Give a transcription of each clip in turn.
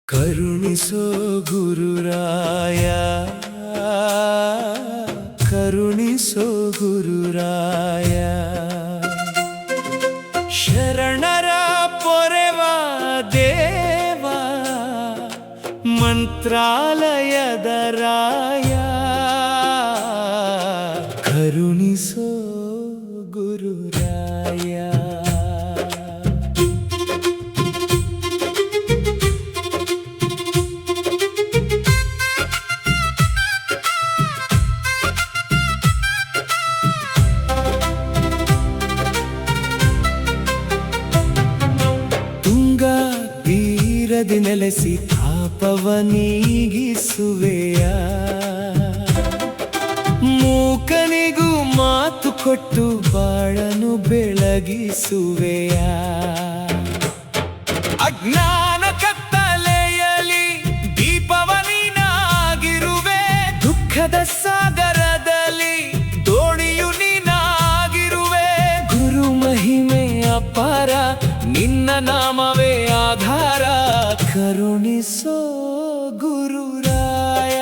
ಕರುಣಿಸೋ ಗುರುರಾಯ ಕರುಣಿಸೋ ಗುರುರಾಯ ಶರಣರ ಪೊರೆವ ದೇವ ಮಂತ್ರಾಲಯದ ರಾಯ ಕರುಣಿಸೋ ಗುರುರಾಯ ತೀರದಿ ನೆಲೆಸಿ ಪಾಪವ ನೀಗಿಸುವೆಯ ಮೂಕನಿಗೂ ಮಾತು ಕೊಟ್ಟು ಬಾಳನು ಬೆಳಗಿಸುವೆಯ ಅಜ್ಞಾನ ಕತ್ತಲೆಯಲಿ ದೀಪವ ನೀನಾಗಿರುವೆ ದುಃಖದ ಸಾಗರದಲ್ಲಿ ದೋಣಿಯು ನೀನಾಗಿರುವೆ ಗುರು ಮಹಿಮೆ ಅಪಾರ ನಿನ್ನ ನಾಮವೇ ಆಧಾರ ಕರುಣಿಸೋ ಗುರುರಾಯ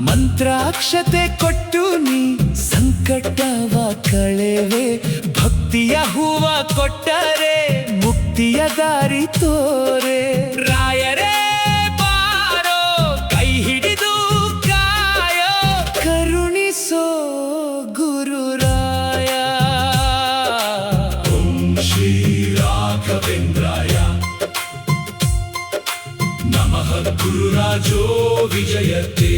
ಮಂತ್ರಾಕ್ಷತೆ ಕೊಟ್ಟು ನೀ ಸಂಕಟವ ಕಳೆವೆ ಭಕ್ತಿಯ ಹೂವ ಕೊಟ್ಟರೆ ಮುಕ್ತಿಯ ದಾರಿ ತೋರೆ ರಾಯರೇ ಬಾರೋ ಕೈ ಹಿಡಿದು ಕಾಯೋ ಕರುಣಿಸೋ ಗುರುರಾಯ ಓಂ ಶ್ರೀ ರಾಘವೇಂದ್ರಾಯ ನಮಃ ಗುರುರಾಜೋ ವಿಜಯತೆ